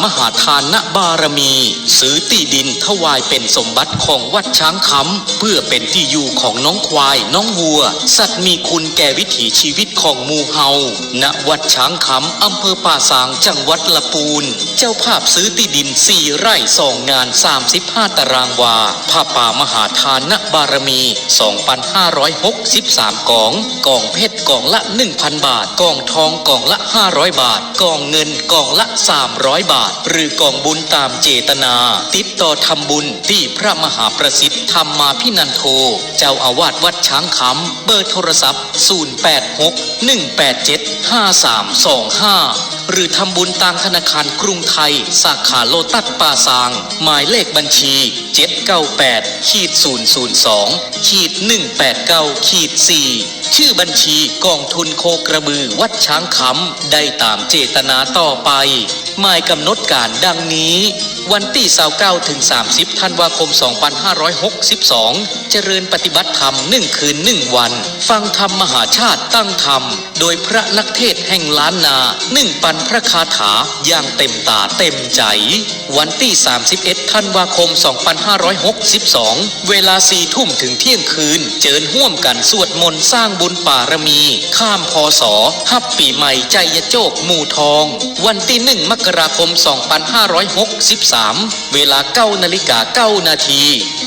มหาทานบารมีซื้อที่ดินถวายเป็นสมบัติของวัดช้างคำเพื่อเป็นที่อยู่ของน้องควายน้องวัวสัตว์มีคุณแก่วิถีชีวิตของหมู่เฮาณวัดช้างคำอำเภอป่าซางจังหวัดละปูนเจ้าภาพซื้อที่ดิน4 ไร่2 งาน35 ตารางวาผ้าป่ามหาทานบารมี 2,563 กองเพชรกองละ 1,000 บาทกองทองกองละ500 บาทกองเงินกองละ300 บาทหรือกองบุญตามเจตนาติดต่อทำบุญที่พระมหาประสิทธิ์ธรรมาภินันโทเจ้าอาวาสวัดช้างคำเบอร์โทรศัพท์0861875325หรือทำบุญตามธนาคารกรุงไทยสาขาโลตัสป่าซางหมายเลขบัญชี798-002-189-4ชื่อบัญชีกองทุนโคกระบือวัดช้างคำได้ตามเจตนาต่อไปหมายกำหนดการดังนี้วันที่29ถึง30ธันวาคม2562เจริญปฏิบัติธรรม1 คืน 1 วันฟังธรรมมหาชาติตั้งธรรมโดยพระนักเทศน์แห่งล้านนาปันพระคาถาอย่างเต็มตาเต็มใจวันที่31ธันวาคม2562เวลา4 ทุ่มถึงเที่ยงคืนเจิญร่วมกันสวดมนต์สร้างบุญบารมีข้ามพศฮับปีใหม่ใจยโจกหมู่ทองวันที่1 มกราคม2563เวลา9:09 นาที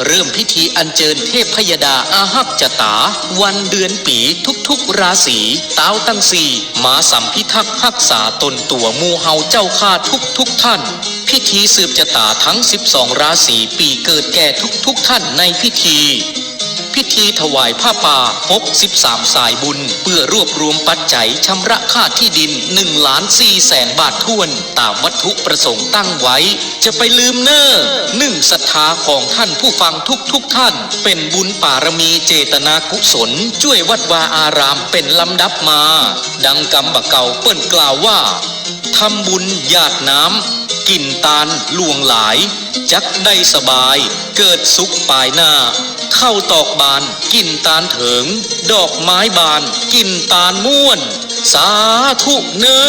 เริ่มพิธีอัญเชิญเทพพยดาอาหักจตาวันเดือนปีทุกราศีเต้าตั้งสี่มาสัมพิทักษ์รักษาตนตัวหมู่เฮาเจ้าข้าทุกท่านพิธีสืบชะตาทั้ง12 ราศีปีเกิดแก่ทุกท่านในพิธีถวายผ้าป่า63 สายบุญเพื่อรวบรวมปัจจัยชำระค่าที่ดิน1,400,000 บาทถ้วนตามวัตถุประสงค์ตั้งไว้จะไปลืมเน้อ1ศรัทธาของท่านผู้ฟังทุกท่านเป็นบุญบารมีเจตนากุศลช่วยวัดวาอารามเป็นลำดับมาดังกำบะเก่าเปิ้นกล่าวว่าทำบุญหยาดน้ำกินตาลลวงหลายจักได้สบายเกิดสุขปลายหน้าเข้าตอกบานกินตาลเถิงดอกไม้บานกินตาลม่วนสาธุเน้อ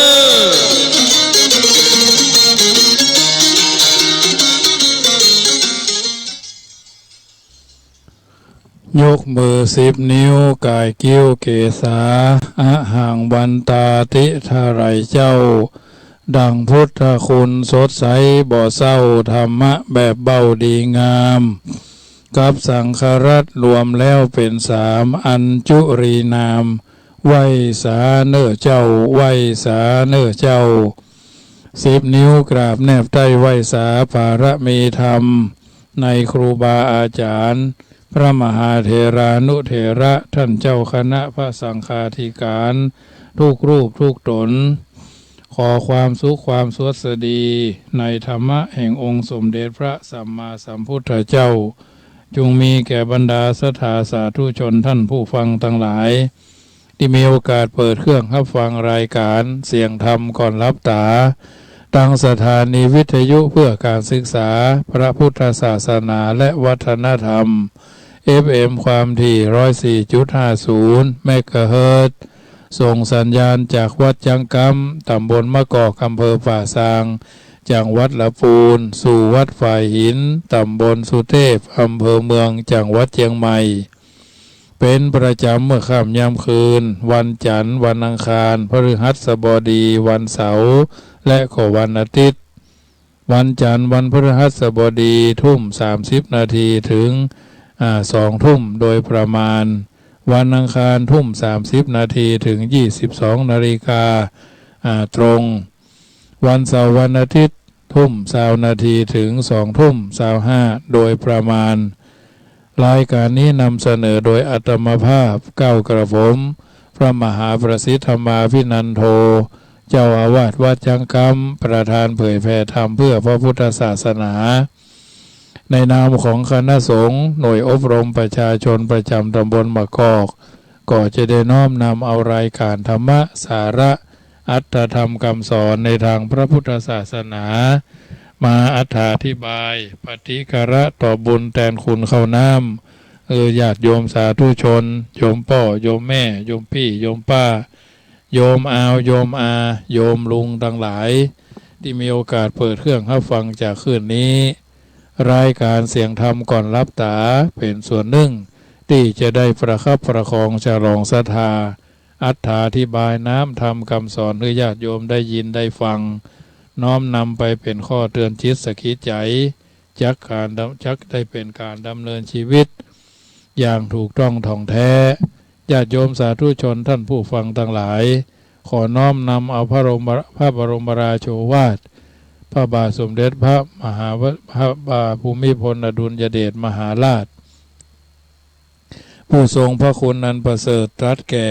ยกมือ10 นิ้วกายกิ้วเกษาอะหังวันตาติทาไรเจ้าดังพุทธคุณสดใสบ่เศร้าธรรมะแบบเบาดีงามกับสังฆรัตรวมแล้วเป็น3อัญจุรีนามไหวสาเน้อเจ้าไหวสาเน้อเจ้า10 นิ้วกราบแนบใต้ไหวสาภารมีธรรมในครูบาอาจารย์พระมหาเถรานุเถระท่านเจ้าคณะพระสังฆาธิการทุกรูปทุกตนขอความสุขความสวัสดีในธรรมะแห่งองค์สมเด็จพระสัมมาสัมพุทธเจ้าจงมีแก่บรรดาศรัทธาสาธุชนท่านผู้ฟังทั้งหลายที่มีโอกาสเปิดเครื่องรับฟังรายการเสียงธรรมก่อนรับตาตั้งสถานีวิทยุเพื่อการศึกษาพระพุทธศาสนาและวัฒนธรรม FM ความถี่ 104.50 เมกะเฮิรตซ์ส่งสัญญาณจากวัดจังกำตำบลมะกอกอำเภอป่าซางจังหวัดละปูนสู่วัดฝ่ายหินตำบลสุเทพอำเภอเมืองจังหวัดเชียงใหม่เป็นประจำเมื่อค่ำยามคืนวันจันทร์วันอังคารพฤหัสบดีวันเสาร์และก็วันอาทิตย์วันจันทร์วันพฤหัสบดี30 นาทีถึง2 ทุ่มโดยประมาณวันอังคาร30 นาทีถึง22 นาฬิกาตรงวันเสาร์วันอาทิตย์20 นาทีถึง2 ทุ่ม25โดยประมาณรายการนี้นำเสนอโดยอาตมาภาพเก้ากระผมพระมหาประสิทธิ์ธรรมาภินันโทเจ้าอาวาสวัดจังกำประธานเผยแผ่ธรรมเพื่อพระพุทธศาสนาในนามของคณะสงฆ์หน่วยอบรมประชาชนประจำตำบลมะกอกก็จะได้น้อมนำเอารายการธรรมะสาระอัตถธรรมคำสอนในทางพระพุทธศาสนามาอธิบายปฏิกระต่อบุญแทนคุณเข้าน้ำญาติโยมสาธุชนโยมพ่อโยมแม่โยมพี่โยมป้าโยมอาวโยมอาโยมลุงทั้งหลาย ที่มีโอกาสเปิดเครื่องรับฟังจากคืนนี้รายการเสียงธรรมก่อนรับตาเป็นส่วนหนึ่งที่จะได้ประคับประคองฉลองศรัทธาอัตถาธิบายน้ำธรรมคำสอนให้ญาติโยมได้ยินได้ฟังน้อมนำไปเป็นข้อเตือนจิตสกิดใจจักได้เป็นการดำเนินชีวิตอย่างถูกต้องท่องแท้ญาติโยมสาธุชนท่านผู้ฟังทั้งหลายขอน้อมนำเอาพระบรมราโชวาทพระบาทสมเด็จพระภูมิพลอดุลยเดชมหาราชผู้ทรงพระคุณนันประเสริฐตรัสแก่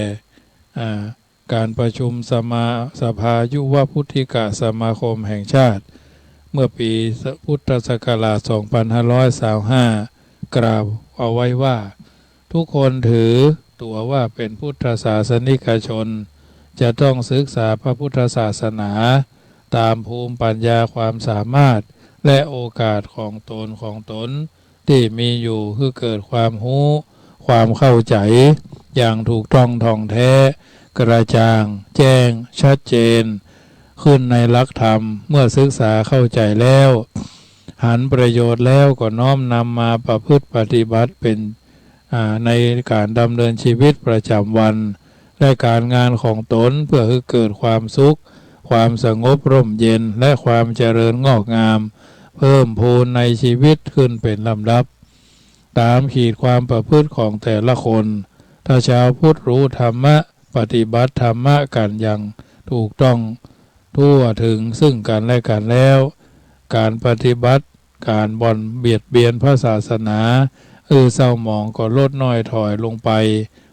การประชุมสภายุวพุทธิกสมาคมแห่งชาติเมื่อปีพุทธศักราช 2525 กล่าวเอาไว้ว่าทุกคนถือตัวว่าเป็นพุทธศาสนิกชนจะต้องศึกษาพระพุทธศาสนาตามภูมิปัญญาความสามารถและโอกาสของตนที่มีอยู่คือเกิดความรู้ความเข้าใจอย่างถูกต้องท่องแท้กระจ่างแจ้งชัดเจนขึ้นในหลักธรรมเมื่อศึกษาเข้าใจแล้วหันประโยชน์แล้วก็น้อมนำมาประพฤติปฏิบัติเป็นในการดำเนินชีวิตประจำวันและการงานของตนเพื่อให้เกิดความสุขความสงบร่มเย็นและความเจริญงอกงามเพิ่มพูนในชีวิตขึ้นเป็นลำดับตามขีดความประพฤติของแต่ละคนถ้าชาวพุทธรู้ธรรมะปฏิบัติธรรมะกันอย่างถูกต้องทั่วถึงซึ่งกันและกันแล้วการปฏิบัติการเบียดเบียนพระศาสนาเศร้าหมองก็ลดน้อยถอยลงไป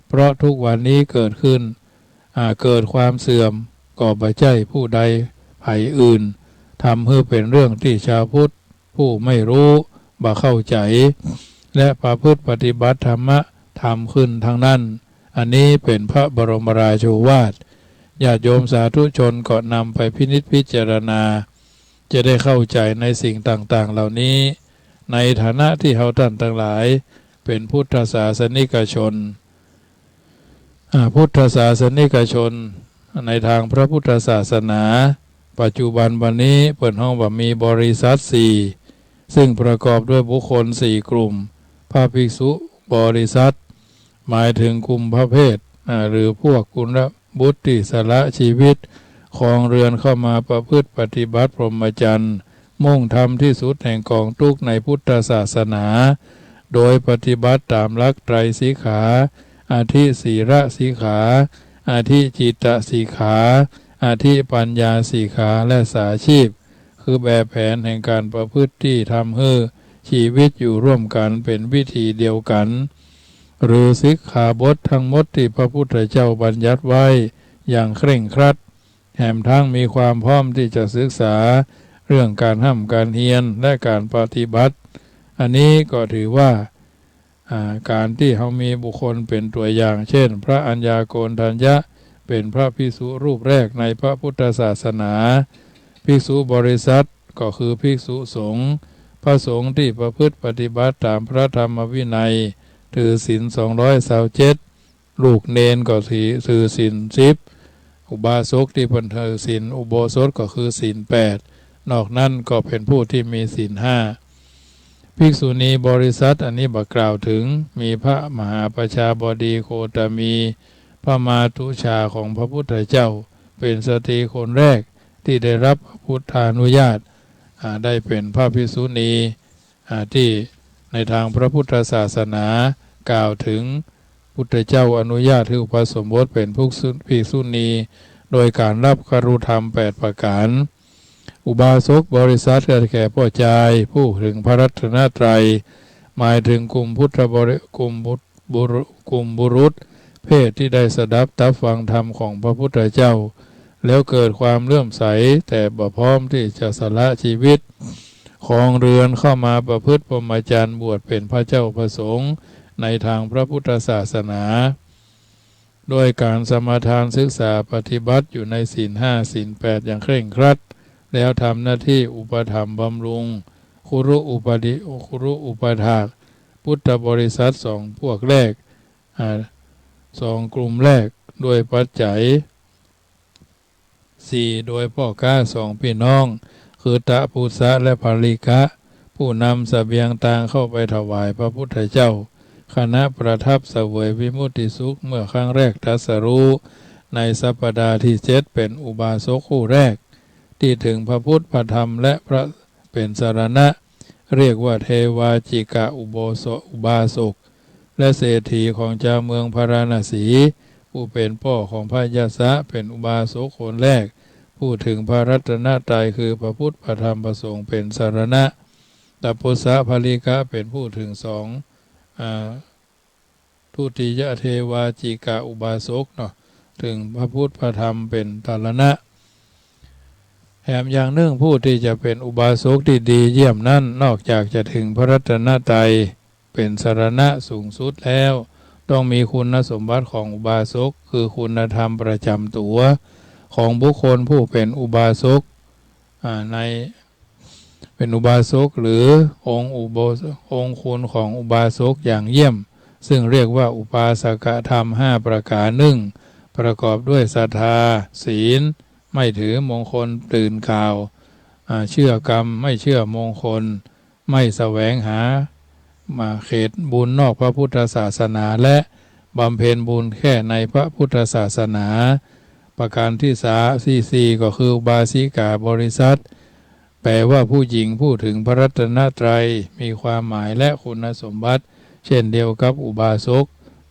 เพราะทุกวันนี้เกิดขึ้นเกิดความเสื่อมก็บ่ใช่ผู้ใดไผอื่นทำให้เป็นเรื่องที่ชาวพุทธผู้ไม่รู้บ่เข้าใจและประพฤติปฏิบัติธรรมะทำขึ้นทางนั้นอันนี้เป็นพระบรมราโชวาทญาติโยมสาธุชนก็นำไปพินิจพิจารณาจะได้เข้าใจในสิ่งต่างๆเหล่านี้ในฐานะที่เราท่านทั้งหลายเป็นพุทธศาสนิกชนพุทธศาสนิกชนในทางพระพุทธศาสนาปัจจุบันวันนี้เปิดห้องว่ามีบริษัท4ซึ่งประกอบด้วยบุคคล4กลุ่มพระภิกษุบริษัทหมายถึงกลุ่มพระเพศหรือพวกกุลบุตรที่สละชีวิตครองเรือนเข้ามาประพฤติปฏิบัติพรหมจรรย์มุ่งทำที่สุดแห่งกองทุกข์ในพุทธศาสนาโดยปฏิบัติตามหลักไตรสิกขาอาทิศีลสิกขาอาทิจิตตสิกขาอาทิปัญญาสิกขาและสาชีพคือแบบแผนแห่งการประพฤติที่ทำให้ชีวิตอยู่ร่วมกันเป็นวิธีเดียวกันหรือสิกขาบททั้งหมดที่พระพุทธเจ้าบัญญัติไว้อย่างเคร่งครัดแถมทั้งมีความพร้อมที่จะศึกษาเรื่องการห้ามการเฮียนและการปฏิบัติอันนี้ก็ถือว่าการที่เขามีบุคคลเป็นตัวอย่างเช่นพระอัญญาโกณทัญญะเป็นพระภิกษุรูปแรกในพระพุทธศาสนาภิกษุบริษัทก็คือภิกษุสงฆ์พระสงฆ์ที่ประพฤติปฏิบัติตามพระธรรมวินัยถือศีล227ลูกเนนก็ถือศีล10อุบาสกที่ถือศีลอุโบสถก็คือศีล8นอกนั้นก็เป็นผู้ที่มีศีล5ภิกษุณีบริษัทอันนี้กล่าวถึงมีพระมหาประชาบดีโคตมีพระมาตุชาของพระพุทธเจ้าเป็นสตรีคนแรกที่ได้รับพุทธานุญาตได้เป็นพระภิกษุณีที่ในทางพระพุทธศาสนากล่าวถึงพุทธเจ้าอนุญาตให้อุปสมบทเป็นภิกษุณีโดยการรับคฤธรรม8ประการอุบาสกบริษัทแก่พ่อใจผู้ถึงพระรัตนตรัยหมายถึงกลุ่มกลุ่มบุรุษเพศที่ได้สดับตับฟังธรรมของพระพุทธเจ้าแล้วเกิดความเลื่อมใสแต่บ่พร้อมที่จะสละชีวิตครองเรือนเข้ามาประพฤติพรหมจรรย์บวชเป็นพระเจ้าประสงค์ในทางพระพุทธศาสนาโดยการสมาทานศึกษาปฏิบัติอยู่ในศีล5ศีล8อย่างเคร่งครัดแล้วทำหน้าที่อุปถัมภ์บำรุงครุอุปถากพุทธบริษัท2พวกแรก2กลุ่มแรกด้วยปัจจัย 4. โดยพ่อค้า2 พี่น้องคือตะปุษะและภริกะผู้นำเสบียงต่างเข้าไปถวายพระพุทธเจ้าคณะประทับเสวยวิมุตติสุขเมื่อครั้งแรกตรัสรู้ในสัปดาห์ที่7เป็นอุบาสกคู่แรกที่ถึงพระพุทธพระธรรมและพระเป็นสรณะเรียกว่าเทวาจิกะอุบาสกและเศรษฐีของเจ้าเมืองพาราณสีผู้เป็นพ่อของพระยาสะเป็นอุบาสกคนแรกพูดถึงพระรัตนตรัยคือพระพุทธพระธรรมพระสงฆ์เป็นสรณะตัปปุสะภริกะเป็นผู้ถึงทุติยเทวาจิกะอุบาสกเนาะถึงพระพุทธพระธรรมเป็นสรณะแถมอย่างหนึ่งผู้ที่จะเป็นอุบาสกที่ดีเยี่ยมนั้นนอกจากจะถึงพระรัตนตรัยเป็นสรณะสูงสุดแล้วต้องมีคุณสมบัติของอุบาสกคือคุณธรรมประจำตัวของบุคคลผู้เป็นอุบาสกในเป็นอุบาสกหรือองค์คุณของอุบาสกอย่างเยี่ยมซึ่งเรียกว่าอุปาสกธรรม5ประการประกอบด้วยศรัทธาศีลไม่ถือมงคลตื่นข่าวเชื่อกรรมไม่เชื่อมงคลไม่แสวงหาเขตบุญนอกพระพุทธศาสนาและบำเพ็ญบุญแค่ในพระพุทธศาสนาประการที่สี่ก็คืออุบาสิกาบริษัทแปลว่าผู้หญิงผู้ถึงพระรัตนตรัยมีความหมายและคุณสมบัติเช่นเดียวกับอุบาสก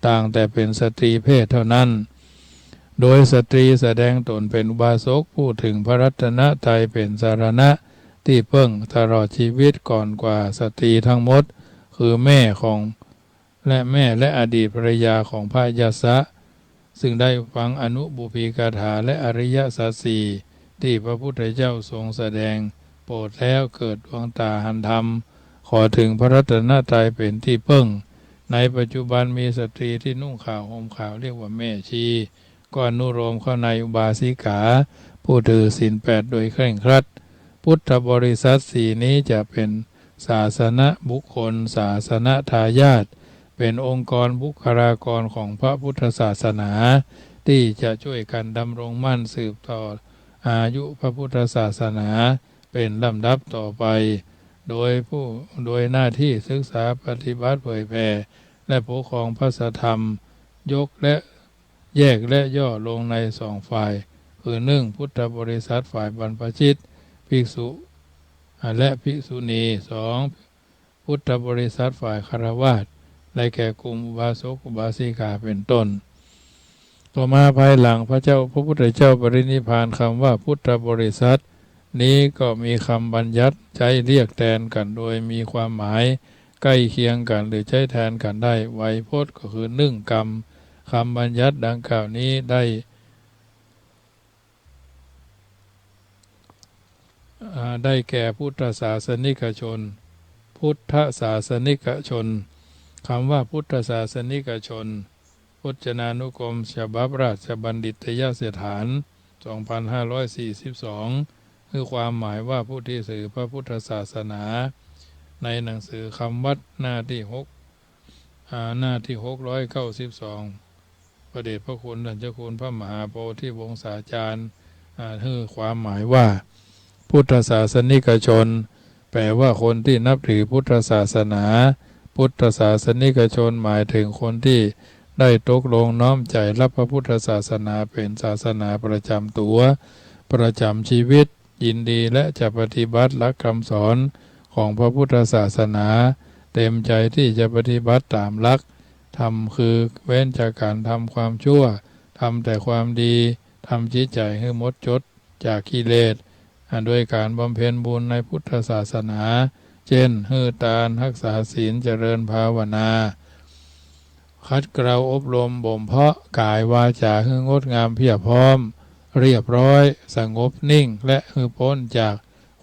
ต่างแต่เป็นสตรีเพศเท่านั้นโดยสตรีแสดงตนเป็นอุบาสกผู้ถึงพระรัตนตรัยเป็นสารณะที่เพิ่งตลอดชีวิตก่อนกว่าสตรีทั้งหมดคือแม่และอดีตภรรยาของพระยาสะซึ่งได้ฟังอนุบุพีกถาและอริยสัจสี่ที่พระพุทธเจ้าทรงแสดงโปรดแล้วเกิดดวงตาหันธรรมขอถึงพระรัตนตรัยเป็นที่พึ่งในปัจจุบันมีสตรีที่นุ่งขาวห่มขาวเรียกว่าแม่ชีก็อนุโลมเข้าในอุบาสิกาผู้ถือศีล8โดยเคร่งครัดพุทธบริษัทสี่นี้จะเป็นศาสนบุคคลศาสนทายาทเป็นองค์กรบุคลากรของพระพุทธศาสนาที่จะช่วยกันดำรงมั่นสืบต่ออายุพระพุทธศาสนาเป็นลำดับต่อไปโดยหน้าที่ศึกษาปฏิบัติเผยแผ่และปกครองพระธรรมยกและแยกและย่อลงใน2 ฝ่ายคือ1พุทธบริษัทฝ่ายบรรพชิตภิกษุและภิกษุณี2พุทธบริษัทฝ่ายฆราวาสได้แก่กลุ่มอุบาสกอุบาสิกาเป็นต้นต่อมาภายหลังพระพุทธเจ้าปรินิพพานคำว่าพุทธบริษัทนี้ก็มีคำบัญญัติใช้เรียกแทนกันโดยมีความหมายใกล้เคียงกันหรือใช้แทนกันได้ไวยพจน์ก็คือ1 กรรมคำบัญญัติดังกล่าวนี้ได้แก่พุทธศาสนิกชนพุทธศาสนิกชนคำว่าพุทธศาสนิกชนพจนานุกรมฉบับราชบัณฑิตยสถาน 2542 คือความหมายว่าผู้ที่สื่อพระพุทธศาสนาในหนังสือคำวัดหน้าที่692พระเดชพระคุณท่านเจ้าคุณพระมหาโพธิวงศาจารย์คือความหมายว่าพุทธศาสนิกชนแปลว่าคนที่นับถือพุทธศาสนาพุทธศาสนิกชนหมายถึงคนที่ได้ตกลงน้อมใจรับพระพุทธศาสนาเป็นศาสนาประจำตัวประจำชีวิตยินดีและจะปฏิบัติหลักคำสอนของพระพุทธศาสนาเต็มใจที่จะปฏิบัติตามหลักทำคือเว้นจากการทำความชั่วทำแต่ความดีทำจิตใจให้หมดจดจากกิเลสด้วยการบำเพ็ญบุญในพุทธศาสนาเช่นฮือตานรักษาศีลเจริญภาวนาคัดเกลาอบรมบ่มเพาะกายวาจาให้งดงามเพียบพร้อมเรียบร้อยสงบนิ่งและให้พ้นจาก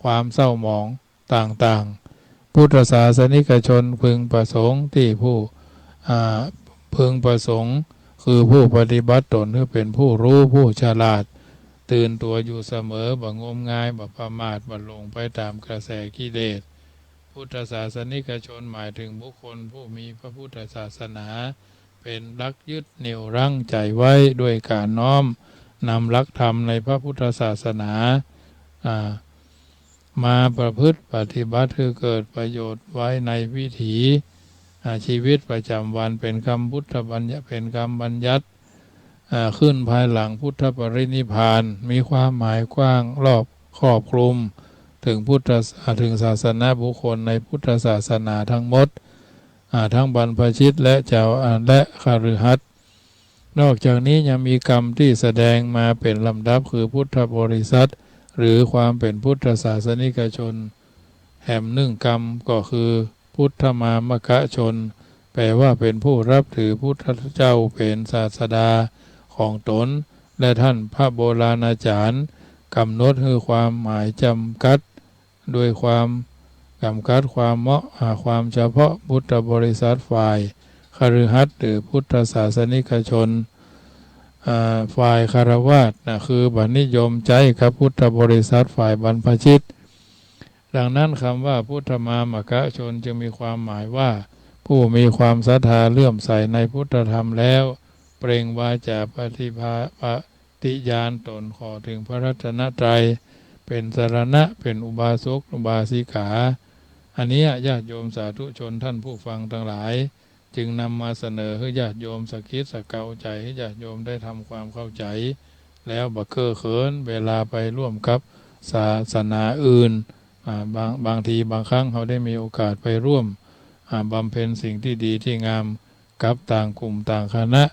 ความเศร้าหมองต่างๆพุทธศาสนิกชนพึงประสงค์ที่พึงประสงค์คือผู้ปฏิบัติตนเพื่อเป็นผู้รู้ผู้ฉลาดตื่นตัวอยู่เสมอบ่งมงายบ่ประมาทบ่หลงไปตามกระแสกิเลสพุทธศาสนิกชนหมายถึงบุคคลผู้มีพระพุทธศาสนาเป็นหลักยึดเหนี่ยวรั้งใจไว้ด้วยการน้อม นำหลักธรรมในพระพุทธศาสนามาประพฤติปฏิบัติคือเกิดประโยชน์ไว้ในวิถีชีวิตประจำวันเป็นคำพุทธบัญญัติเป็นคำบัญญัติขึ้นภายหลังพุทธปรินิพพานมีความหมายกว้างรอบครอบคลุมถึงศาสนาบุคคลในพุทธศาสนาทั้งหมดทั้งบรรพชิตและเจ้าและคฤหัสถ์นอกจากนี้ยังมีกรรมที่แสดงมาเป็นลำดับคือพุทธบริษัทหรือความเป็นพุทธศาสนิกชนแห่งหนึ่งกรรมก็คือพุทธมามกะชนแปลว่าเป็นผู้รับถือพุทธเจ้าเป็นศาสดาของตนและท่านพระโบราณอาจารย์กำหนดคือความหมายจำกัดโดยความจำกัดความเหมาะความเฉพาะพุทธบริษัทฝ่ายคฤหัสถ์หรือพุทธศาสนิกชนฝ่ายคฤหัสถ์คือบัณฑิยมใจกับพุทธบริษัทฝ่ายบรรพชิตดังนั้นคำว่าพุทธมามกะชนจึงมีความหมายว่าผู้มีความศรัทธาเลื่อมใสในพุทธธรรมแล้วเปล่งวาจาปฏิญาณตนขอถึงพระรัตนตรัยเป็นสรณะเป็นอุบาสกอุบาสิกาอันนี้ญาติโยมสาธุชนท่านผู้ฟังทั้งหลายจึงนำมาเสนอให้ญาติโยมสักคิดสักเกาใจให้ญาติโยมได้ทำความเข้าใจแล้วบักเก้อเขินเวลาไปร่วมกับศาสนาอื่นบางทีบางครั้งเขาได้มีโอกาสไปร่วมบำเพ็ญสิ่งที่ดีที่งามกับต่างกลุ่มต่างคณะ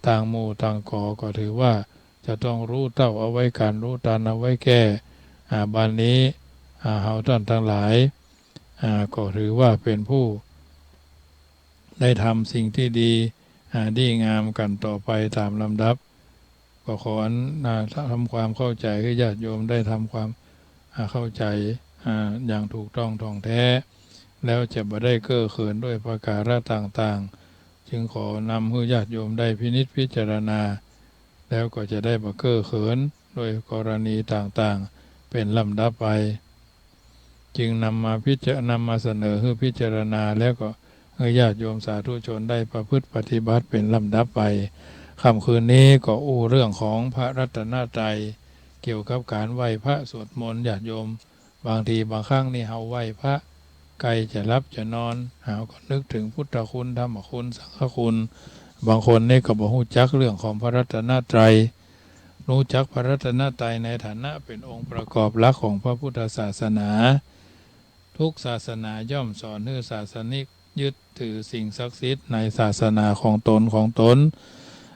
ต่างหมู่ต่างก่อก็ถือว่าจะต้องรู้เต้าเอาไว้การรู้ตานเอาไว้แก้บัดนี้เฮาท่านทั้งหลายก็ถือว่าเป็นผู้ได้ทำสิ่งที่ดีงามกันต่อไปตามลำดับก็ขอทำความเข้าใจให้ญาติโยมได้ทำความเข้าใจอย่างถูกต้องท่องแท้แล้วจะบ่ได้เก้อเขินด้วยประการต่างๆจึงขอนำให้ญาติโยมได้พินิจพิจารณาแล้วก็จะได้บ่เก้อเขินโดยกรณีต่างๆเป็นลำดับไปจึงนำมาเสนอให้พิจารณาแล้วก็ให้ญาติโยมสาธุชนได้ประพฤติปฏิบัติเป็นลำดับไปค่ำคืนนี้ก็อู้เรื่องของพระรัตนตรัยเกี่ยวกับการไหว้พระสวดมนต์ญาติโยมบางทีบางครั้งนี่เฮาไหว้พระไกลจะรับจะนอนเฮาก็นึกถึงพุทธคุณธรรมคุณสังฆคุณบางคนนี่ก็บ่ฮู้จักเรื่องของพระรัตนตรัยรู้จักพระรัตนตรัยในฐานะเป็นองค์ประกอบหลักของพระพุทธศาสนาทุกศาสนาย่อมสอนให้ศาสนิกยึดถือสิ่งศักดิ์สิทธิ์ในศาสนาของตน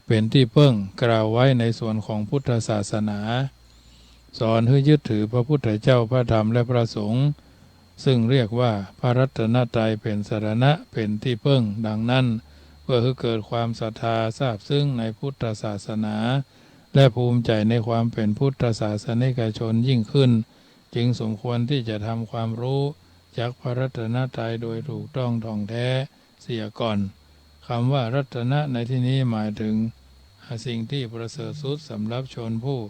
เป็นที่พึ่งกล่าวไว้ในส่วนของพุทธศาสนาสอนให้ยึดถือพระพุทธเจ้าพระธรรมและพระสงฆ์ซึ่งเรียกว่าพระรัตนตรัยเป็นสรณะเป็นที่พึ่งดังนั้นเพื่อให้เกิดความศรัทธาทราบซึ้งในพุทธศาสนาและภูมิใจในความเป็นพุทธศาสนิกชนยิ่งขึ้นจึงสมควรที่จะทำความรู้จากพระรัตนตรัยโดยถูกต้องท่องแท้เสียก่อนคำว่ารัตนะในที่นี้หมายถึงสิ่งที่ประเสริฐสุดสำหรับชนผู้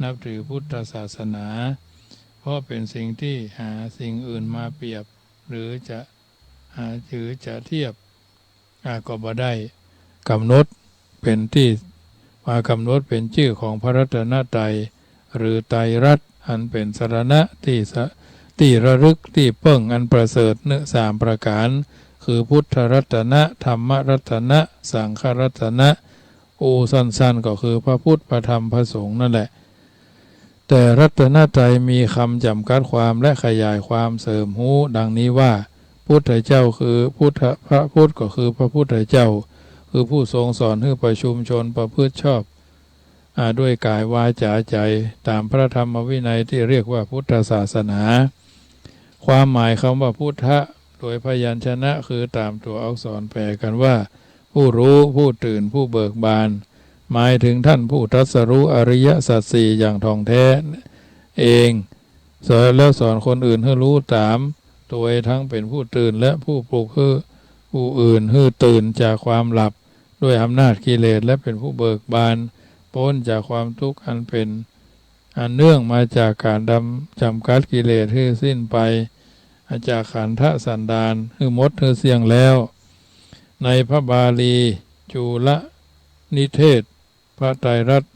นับถือพุทธศาสนาเพราะเป็นสิ่งที่หาสิ่งอื่นมาเปรียบหรือจะเทียบก็บ่ได้กำหนดเป็นที่มากำหนดเป็นชื่อของพระรัตนตรัยหรือไตรรัตน์อันเป็นสรณะที่ระลึกที่เพิ่งอันประเสริฐเนื้อ3ประการคือพุทธรัตนะธรรมรัตนะสังฆรัตนะสั้นๆก็คือพระพุทธพระธรรมพระสงฆ์นั่นแหละแต่รัตนตรัยมีคำจำกัดความและขยายความเสริมหูดังนี้ว่าพุทธเจ้าคือพระพุทธก็คือพระพุทธเจ้าคือผู้ทรงสอนให้ประชุมชนประพฤติชอบด้วยกายวาจาใจตามพระธรรมวินัยที่เรียกว่าพุทธศาสนาความหมายคำว่าพุทธะโดยพยัญชนะคือตามตัวอักษรแปลกันว่าผู้รู้ผู้ตื่นผู้เบิกบานหมายถึงท่านผู้ตรัสรู้อริยสัจสี่อย่างท่องแท้เองสอนแล้วสอนคนอื่นให้รู้ตามตัวทั้งเป็นผู้ตื่นและผู้ปลุกให้ผู้อื่นให้ตื่นจากความหลับด้วยอำนาจกิเลสและเป็นผู้เบิกบานพ้นจากความทุกข์อันเป็นอันเนื่องมาจากการจำกัดกิเลสให้สิ้นไปจากขันธสันดานให้หมดให้เสี่ยงแล้วในพระบาลีจุลนิเทศพระไตรรัตน์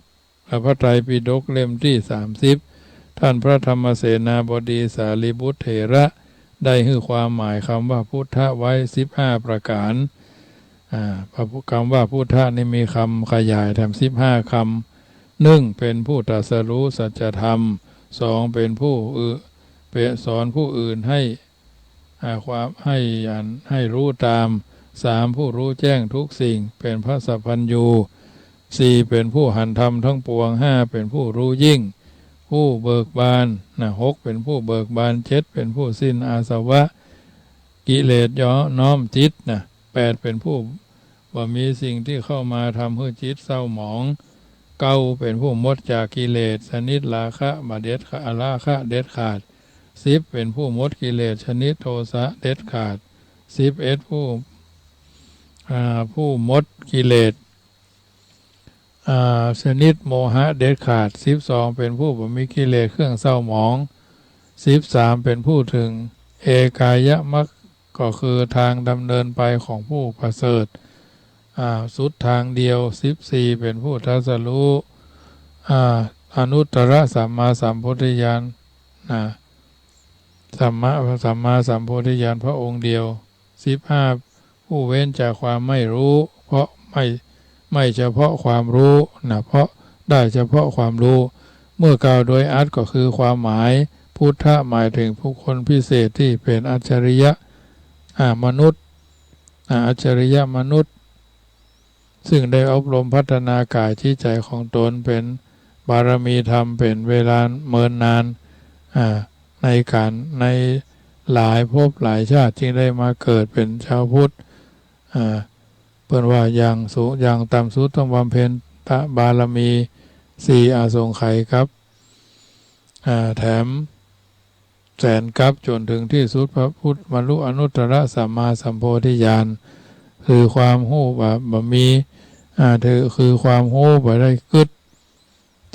พระไตรปิฎกเล่มที่30ท่านพระธรรมเสนาบดีสารีบุตรเถระได้ให้ความหมายคำว่าพุทธะไว้15ประการพระคำว่าพุทธะนี่มีคำขยายแถม15คำ1เป็นผู้ตรัสรู้สัจธรรม2เป็นผู้สอนผู้อื่นให้ความให้รู้ตาม3ผู้รู้แจ้งทุกสิ่งเป็นพระสัพพัญญู4เป็นผู้หันธรรมทั้งปวง5เป็นผู้รู้ยิ่งผู้เบิกบาน6เป็นผู้เบิกบาน7เป็นผู้สิ้นอาสวะกิเลสน้อมจิต8เป็นผู้ว่ามีสิ่งที่เข้ามาทำให้จิตเศร้าหมอง9เป็นผู้หมดจากกิเลสชนิดราคะมาเด็ดขาดราคะเด็ดขาด10เป็นผู้หมดกิเลสชนิดโทสะเด็ดขาด11ผู้หมดกิเลสชนิดโมหะเด็ดขาด12เป็นผู้บ่มีกิเลสเครื่องเศร้าหมอง13เป็นผู้ถึงเอกายมรรคก็คือทางดำเนินไปของผู้ประเสริฐสุดทางเดียว14เป็นผู้ตรัสรู้อนุตตรสัมมาสัมโพธิญาณสัมมาสัมโพธิญาณพระองค์เดียว15ผู้เว้นจากความไม่รู้เพราะไม่เฉพาะความรู้เพราะได้เฉพาะความรู้เมื่อกล่าวโดยอัตก็คือความหมายพุทธะหมายถึงผู้คนพิเศษที่เป็นอัจฉริยะมนุษย์อัจฉริยะมนุษย์ซึ่งได้อบรมพัฒนากายที่ใจของตนเป็นบารมีธรรมเป็นเวลาเมินนานในหลายภพหลายชาติจึงได้มาเกิดเป็นชาวพุทธเปิ่นว่าอย่างสูงอย่างต่ำสุดต้องบำเพ็ญบารมี4อาสงไขยครับแถมแสนกับจนถึงที่สุดพระพุทธบรรลุอนุตตรสัมมาสัมโพธิญาณคือความรู้บ่มีคือความรู้บ่ได้กึด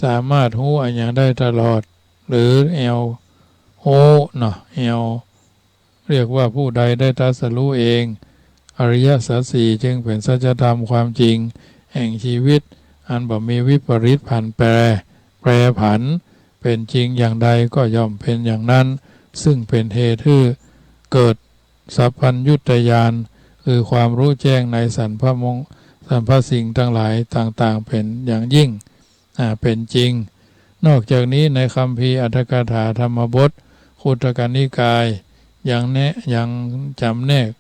สามารถรู้อันอย่างได้ตลอดหรือเรียกว่าผู้ใดได้ตรัสรู้เองอริยสัจสี่จึงเป็นสัจธรรมความจริงแห่งชีวิตอันบ่มีวิปริตผันแปรผันเป็นจริงอย่างใดก็ย่อมเป็นอย่างนั้นซึ่งเป็นเหตุให้เกิดสัพพัญญุตญาณคือความรู้แจ้งในสรรพสิ่งทั้งหลายต่างๆเป็นอย่างยิ่งเป็นจริงนอกจากนี้ในคัมภีร์อรรถกถาธรรมบทคุตกนิกายยังจำแนก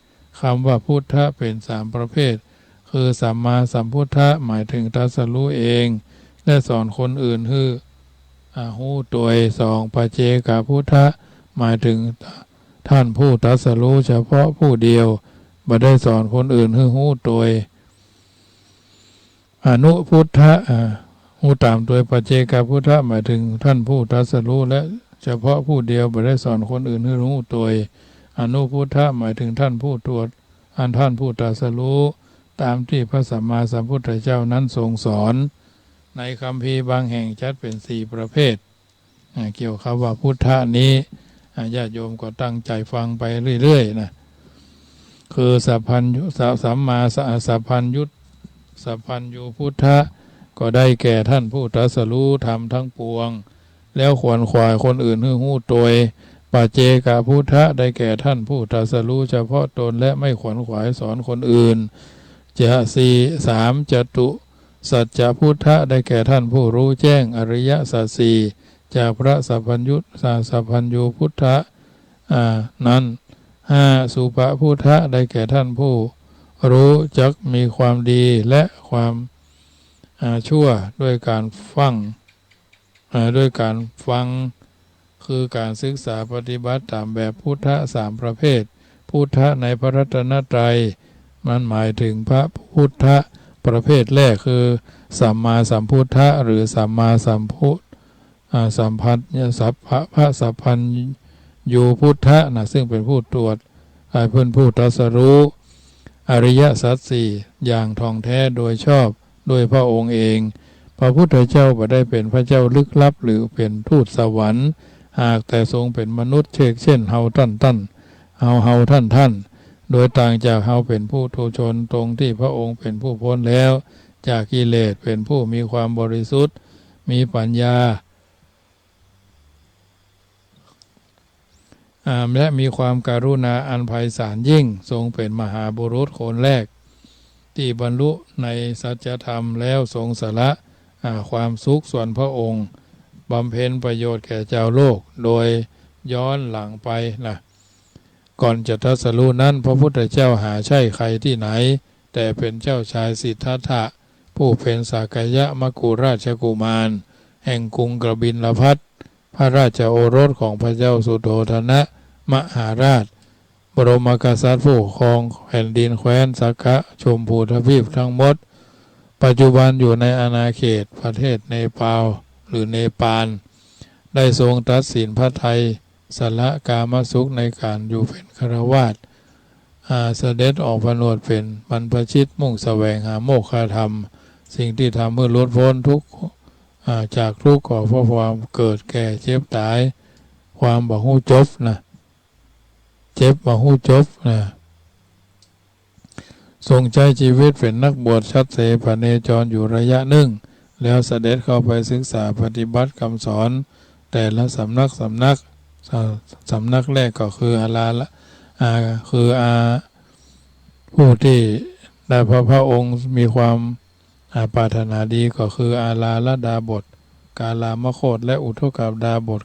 คำว่าพุทธะเป็น3ประเภทคือสัมมาสัมพุทธะหมายถึงตรัสรู้เองและสอนคนอื่นให้หู้ตัว2ปัจเจกพุทธะหมายถึงท่านผู้ตรัสรู้เฉพาะผู้เดียวบ่ได้สอนคนอื่นให้หู้ตัวอนุพุทธะหู้ตามตัวปัจเจกพุทธะหมายถึงท่านผู้ตรัสรู้และเฉพาะผู้เดียวบ่ได้สอนคนอื่นให้รู้ตัวอนุพุทธะหมายถึงท่านผู้ตรวจท่านผู้ตรัสรู้ตามที่พระสัมมาสัมพุทธเจ้านั้นทรงสอนในคัมภีร์บางแห่งจัดเป็น4ประเภทเกี่ยวกับว่าพุทธะนี้ญาติโยมก็ตั้งใจฟังไปเรื่อยๆคือสัพพัญญูสัมมาสัพพัญญูพุทธะก็ได้แก่ท่านผู้ตรัสรู้ธรรมทั้งปวงแล้วขวนขวายคนอื่นให้หู้ตัวปัจเจกพุทธะได้แก่ท่านผู้ตรัสรู้เฉพาะตนและไม่ขวนขวายสอนคนอื่น3จตุสัจจพุทธะได้แก่ท่านผู้รู้แจ้งอริยสัจสี่จากพระสัพพัญญูพุทธะนั้น5สุภพุทธะได้แก่ท่านผู้รู้จักมีความดีและความชั่วด้วยการฟังคือการศึกษาปฏิบัติตามแบบพุทธะ3ประเภทพุทธะในพระรัตนตรัยมันหมายถึงพระพุทธะประเภทแรกคือสัมมาสัมพุทธะหรือสัมมาสัมพุทธสัมพันธ์พระสัพพัญญูพุทธะซึ่งเป็นผู้ตรวจเพื่อนผู้ตรัสรู้อริยสัจสี่อย่างท่องแท้โดยชอบโดยพระองค์เองพระพุทธเจ้าบ่ได้เป็นพระเจ้าลึกลับหรือเป็นทูตสวรรค์หากแต่ทรงเป็นมนุษย์เช่นเฮาท่านโดยต่างจากเฮาเป็นผู้ทุชนตรงที่พระองค์เป็นผู้พ้นแล้วจากกิเลสเป็นผู้มีความบริสุทธิ์ มีปัญญาและมีความการุณาอันไพศาลยิ่งทรงเป็นมหาบุรุษคนแรกที่บรรลุในสัจธรรมแล้วทรงสละความสุขส่วนพระองค์บำเพ็ญประโยชน์แก่เจ้าโลกโดยย้อนหลังไปนะก่อนจะตรัสรู้นั้นพระพุทธเจ้าหาใช่ใครที่ไหนแต่เป็นเจ้าชายสิทธัตถะผู้เป็นสากยะมกุราชกุมารแห่งกรุงกบิลพัสพระราชโอรสของพระเจ้าสุโธทนะมหาราชบรมกษัตริย์ผู้ครองแผ่นดินแคว้นสักกะชมพูทวีปทั้งหมดปัจจุบันอยู่ในอาณาเขตประเทศเนปาลหรือเนปาลได้ทรงตัดสินพระทัยสละกามสุขในการอยู่เป็นฆราวาสเสด็จออกผนวดเป็นบรรพชิตมุ่งแสวงหาโมฆะธรรมสิ่งที่ทำเพื่อลดพ้นทุกข์จากทุกข์ก่อเพราะความเกิดแก่เจ็บตายความบ่ฮู้จบนะเจ็บบ่ฮู้จบนะทรงใช้ชีวิตเป็นนักบวชชัดเสพเนจรอยู่ระยะหนึ่งแล้วเสด็จเข้าไปศึกษาปฏิบัติคำสอนแต่ละสำนักแรกก็คือผู้ที่ได้พระองค์มีความปรารถนาดีก็คืออาลาลดาบทกาลามโคตและอุทกดาบท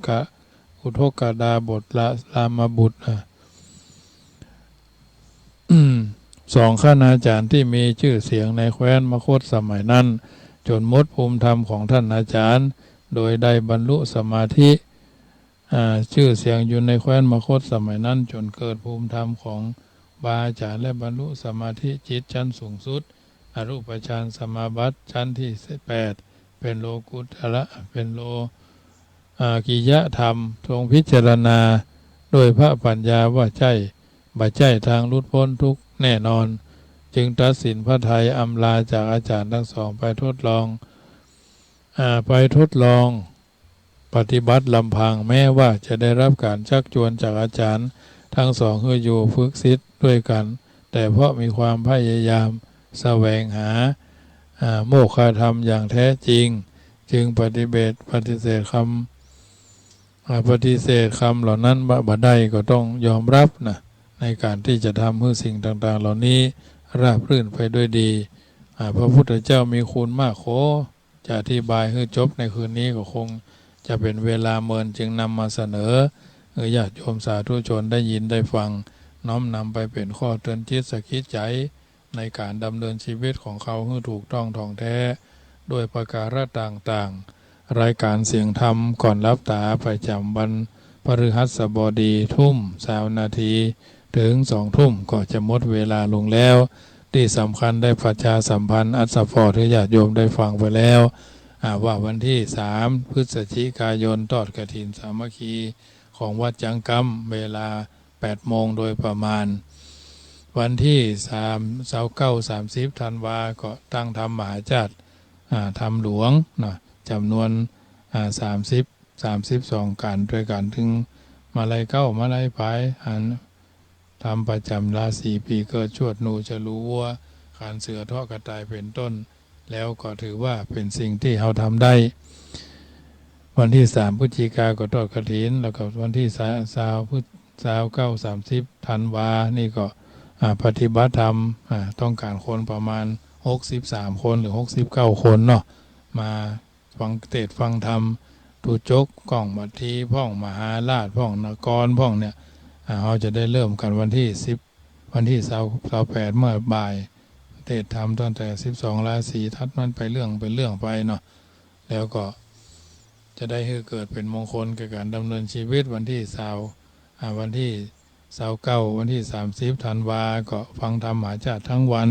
อุทกดาบทรามบุตรสองคณาจารย์ที่มีชื่อเสียงในแคว้นมคธสมัยนั้นจนหมดภูมิธรรมของท่านอาจารย์โดยได้บรรลุสมาธิชื่อเสียงอยู่ในแคว้นมคธสมัยนั้นจนเกิดภูมิธรรมของบาอาจารย์และบรรลุสมาธิจิตชั้นสูงสุดอรูปฌานสมาบัติชั้นที่8เป็นโลกุตระเป็นโลกิยธรรมทรงพิจารณาโดยพระปัญญาว่าใช่บัจใจทางรุดพ้นทุกแน่นอนจึงตัดสินพระทัยอำลาจากอาจารย์ทั้งสองไปทดลองปฏิบัติลำพังแม้ว่าจะได้รับการชักชวนจากอาจารย์ทั้งสองคืออยู่ฝึกศิษย์ด้วยกันแต่เพราะมีความพยายามแสวงหาโมฆะธรรมอย่างแท้จริงจึงปฏิเสธคำเหล่านั้นบ่ได้ก็ต้องยอมรับนะในการที่จะทำให้สิ่งต่างๆเหล่านี้ราบรื่นไปด้วยดีพระพุทธเจ้ามีคุณมากโขจะอธิบายให้จบในคืนนี้ก็คงจะเป็นเวลาเมินจึงนำมาเสนอญาติโยมสาธุชนได้ยินได้ฟังน้อมนำไปเป็นข้อเตือนจิตสะกิดใจในการดำเนินชีวิตของเขาให้ถูกต้องท่องแท้ด้วยประการต่างๆรายการเสียงธรรมก่อนรับตาประจำวันพฤหัสบดี20:20 นาทีถึง2 ทุ่มก็จะหมดเวลาลงแล้วที่สำคัญได้ประชาสัมพันธ์อัศพรที่ญาติโยมได้ฟังไปแล้วว่าวันที่3 พฤศจิกายนทอดกฐินสามัคคีของวัดจังกัมเวลา8 โมงโดยประมาณวันที่29-30 ธันวาก็ตั้งธรรมมหาจัดธรรมหลวงนะจำนวน32 การด้วยกันถึงมาลัยเก้ามาลัยไปทำประจำราศีปีเกิดชวดหนูจะรู้ว่าการเสือทอดกระต่ายเป็นต้นแล้วก็ถือว่าเป็นสิ่งที่เราทำได้วันที่3 พฤศจิกายนก็ทอดกฐินแล้วก็วันที่29-30 ธันวานี่ก็ปฏิบัติธรรมต้องการคนประมาณ63 คนหรือ69 คนเนาะมาฟังเทศน์ฟังธรรมตูจกกล่องมัททีพ่องมหาราชพ่องนกรพ่องเนี่ยเราจะได้เริ่มกันวันที่28เมื่อบ่ายเทศน์ธรรมตั้งแต่12 ราศีทัดมันไปเรื่องไปเนาะแล้วก็จะได้ให้เกิดเป็นมงคลแก่การดำเนินชีวิตวันที่วันที่29วันที่30 ธันวาก็ฟังธรรมมหาจัดทั้งวัน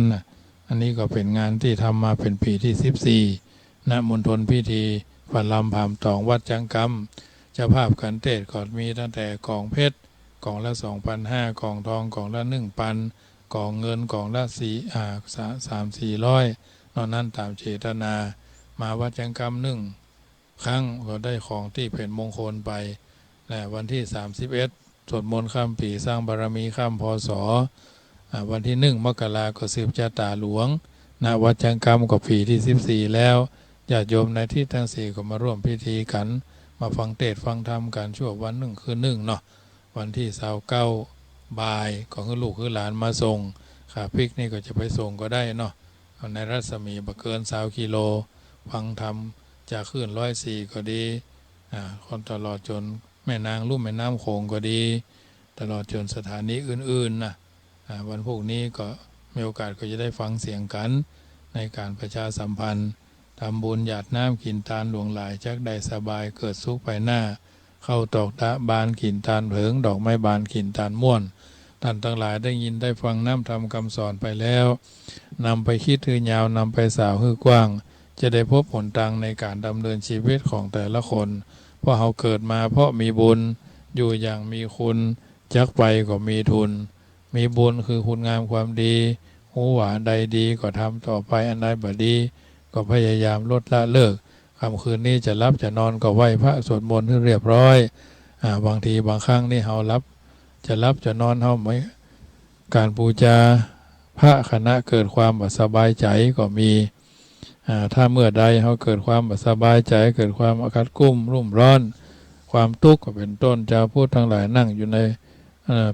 อันนี้ก็เป็นงานที่ทำมาเป็นปีที่14ณมณฑลพิธีพระลำพามตองวัดจังกัมเจ้าภาพการเทศน์ก็มีตั้งแต่กล่องเพชรกล่องละ 2,500 กล่องทองกล่องละ 1,000 กล่องเงินกล่องละ300-400นอกนั้นตามเจตนามาวัดจังกัม1 ครั้งก็ได้ของที่เป็นมงคลไปและวันที่31สวดมนต์ข้ามปีสร้างบารมีข้ามพศวันที่1 มกราคมก็สืบชะตาหลวงณวัดจังกัมก็ปีที่14แล้ว ญาติโยมในที่ทั้งสี่ก็มาร่วมพิธีกันมาฟังเทศน์ฟังธรรมกันช่วงวันหนึ่งคืนหนึ่งเนาะวันที่29บ่ายก็คือลูกคือหลานมาส่งขาพริกนี่ก็จะไปส่งก็ได้เนาะในรัศมีบ่เกิน20 กิโลฟังธรรมจากขึ้น104ก็ดีคนตลอดจนแม่นางลุ่มแม่น้ำโขงก็ดีตลอดจนสถานีอื่นๆนะวันพวกนี้ก็มีโอกาสก็จะได้ฟังเสียงกันในการประชาสัมพันธ์ทำบุญหยาดน้ำกินตาลหลวงหลายจักได้สบายเกิดสุขไปหน้าเข้าตอกตะบานกินตาลเผิงดอกไม้บานกินตาลม่วนท่านทั้งหลายได้ยินได้ฟังน้ำทำคำสอนไปแล้วนำไปคิดถือยาวนำไปสาวหื้อกว้างจะได้พบผลตังในการดำเนินชีวิตของแต่ละคนเพราะเราเกิดมาเพราะมีบุญอยู่อย่างมีคุณจักไปก็มีทุนมีบุญคือคุณงามความดีหูหวาใดดีก็ทำต่อไปอันใดบ่ดีก็พยายามลดละเลิกค่ำคืนนี้จะรับจะนอนก็ไหว้พระสวดมนต์ให้เรียบร้อยบางทีบางครั้งนี่เรารับจะนอนเราไม่การบูชาพระคณะเกิดความสบายใจก็มีถ้าเมื่อใดเราเกิดความสบายใจเกิดความอาคัดกุ้มรุ่มร้อนความทุกข์ก็เป็นต้นเจ้าพูดทั้งหลายนั่งอยู่ใน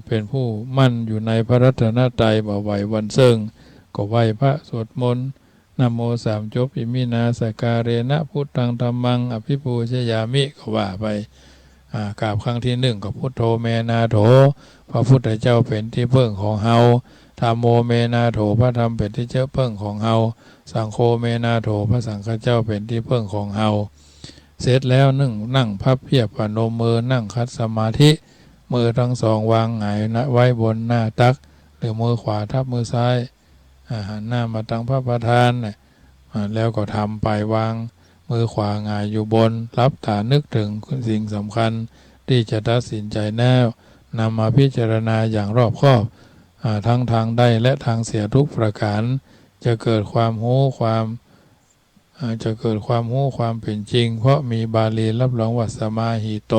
เป็นผู้มั่นอยู่ในพระรัตนตรัยบ่ไหววันเซิงก็ไหวพระสวดมนต์นะโม3 จบอิมินาสการเรนะพุทธังธัมมังอภิปูชยามิก็ว่าไปกราบครั้งที่1ก็พุทโธเมนาโถพระพุทธเจ้าเป็นที่พึ่งของเฮาธัมโมเมนาโถพระธรรมเป็นที่เจ้าพึ่งของเฮาสังโฆเมนาโถพระสังฆเจ้าเป็นที่พึ่งของเฮาเสร็จแล้วนั่งพับเพียบพนมมือนั่งคัดสมาธิมือทั้งสองวางหงายไว้บนหน้าตักหรือมือขวาทับมือซ้ายหันหน้ามาทางพระประธานแล้วก็ทำไปวางมือขวาหงายอยู่บนรับตานึกถึงสิ่งสำคัญที่จะตัดสินใจแน่นำมาพิจารณาอย่างรอบคอบทั้งทางได้และทางเสียทุกประการจะเกิดความรู้ความเป็นจริงเพราะมีบาลีรับรองว่าสมาหิโต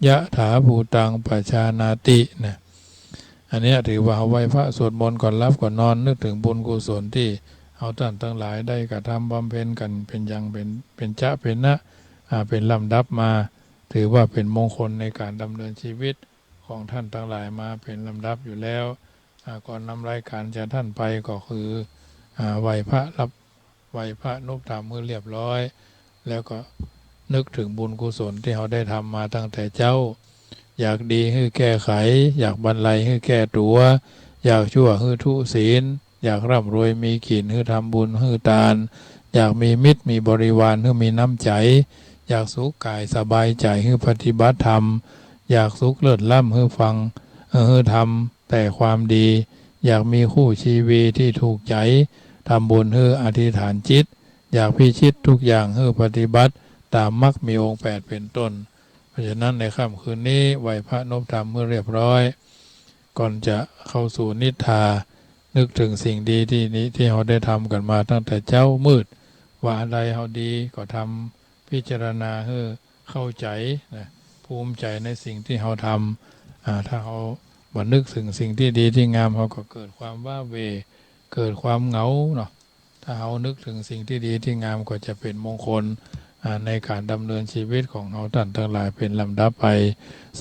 ยะถาภูตังปัจจานาตินะอันนี้ถือว่าเอาไว้พระสวดมนต์ก่อนรับก่อนนอนนึกถึงบุญกุศลที่เอาท่านทั้งหลายได้กระทำบำเพ็ญกันเป็นอย่างเป็นจะเป็นนะเป็นลำดับมาถือว่าเป็นมงคลในการดำเนินชีวิตของท่านทั้งหลายมาเป็นลำดับอยู่แล้วก่อนนำรายการจากท่านไปก็คือไหว้พระนุธรรมเมื่อเรียบร้อยแล้วก็นึกถึงบุญกุศลที่เขาได้ทำมาตั้งแต่เจ้าอยากดีให้แก้ไขอยากบรรลัยให้แก้ตัวอยากชั่วให้ทุศีลอยากร่ำรวยมีขีดให้ทำบุญให้ทานอยากมีมิตรมีบริวารให้มีน้ำใจอยากสุขกายสบายใจให้ปฏิบัติธรรมอยากสุขเลิศล่ำให้ฟังให้ทำแต่ความดีอยากมีคู่ชีวีที่ถูกใจทำบุญให้อธิษฐานจิตอยากพิชิตทุกอย่างให้ปฏิบัติตามมรรคมีองค์8เป็นต้นเพราะฉะนั้นในค่ำคืนนี้ไหว้พระนพธรรมเมื่อเรียบร้อยก่อนจะเข้าสู่นิทรานึกถึงสิ่งดีที่เราได้ทำกันมาตั้งแต่เจ้ามืดว่าอะไรเราดีก็ทำพิจารณาให้เข้าใจนะภูมิใจในสิ่งที่เราทำถ้าเราบันนึกถึงสิ่งที่ดีที่งามเราก็เกิดความว้าเหวเกิดความเหงาเนาะถ้าเรานึกถึงสิ่งที่ดีที่งามก็จะเป็นมงคลในการดำเนินชีวิตของเราท่านทั้งหลายเป็นลำดับไป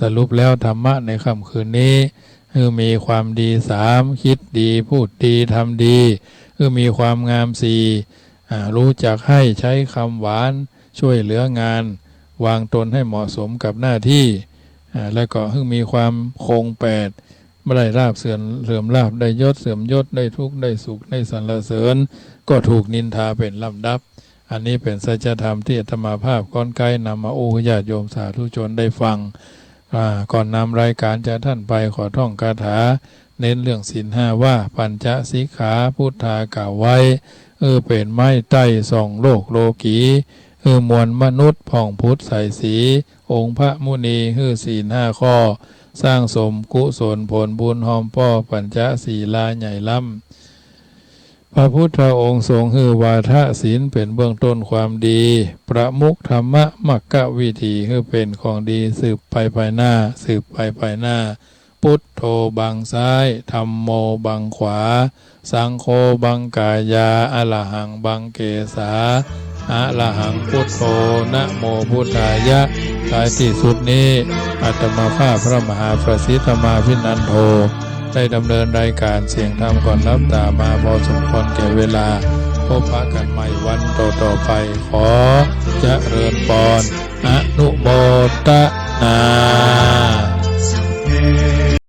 สรุปแล้วธรรมะในค่ำคืนนี้คือมีความดี3คิดดีพูดดีทำดีคือมีความงาม4รู้จักให้ใช้คำหวานช่วยเหลืองานวางตนให้เหมาะสมกับหน้าที่แล้วก็คือมีความคง8ไม่ได้ลาภเสื่อมลาภได้ยศเสื่อมยศได้ทุกข์ได้สุขได้สรรเสริญก็ถูกนินทาเป็นลำดับอันนี้เป็นสัจธรรมที่อาตมาภาพก้อนไกลนำมาโอ้ญาติโยมสาธุชนได้ฟังก่อนนำรายการจากท่านไปขอท่องคาถาเน้นเรื่องศีล5ว่าปัญจสิกขาพุทธากล่าวไว้เป็นไม้ใต้ส่องโลกโลกีมวลมนุษย์ผ่องพุทธใสสีองค์พระมุนีศีล5ข้อสร้างสมกุศลผลบุญหอมป้อปัญจศีลาใหญ่ล้ำพระพุทธองค์ทรงวาทะศีลเป็นเบื้องต้นความดีประมุขธรรมะมักกะวิธีเป็นของดีสืบไปภายหน้าพุทโธบังซ้ายธัมโมบังขวาสังโฆบังกายาอรหังบังเกสา อะระหังพุทโธนะโมพุทธายะท้ายที่สุดนี้อาตมาภาพพระมหาประสิทธมาพินันโธได้ดำเนินรายการเสียงธรรมก่อนรับตามาพอสมควรแก่เวลาพบปะกันใหม่วันต่อไปขอเจริญพรอนุโมทนา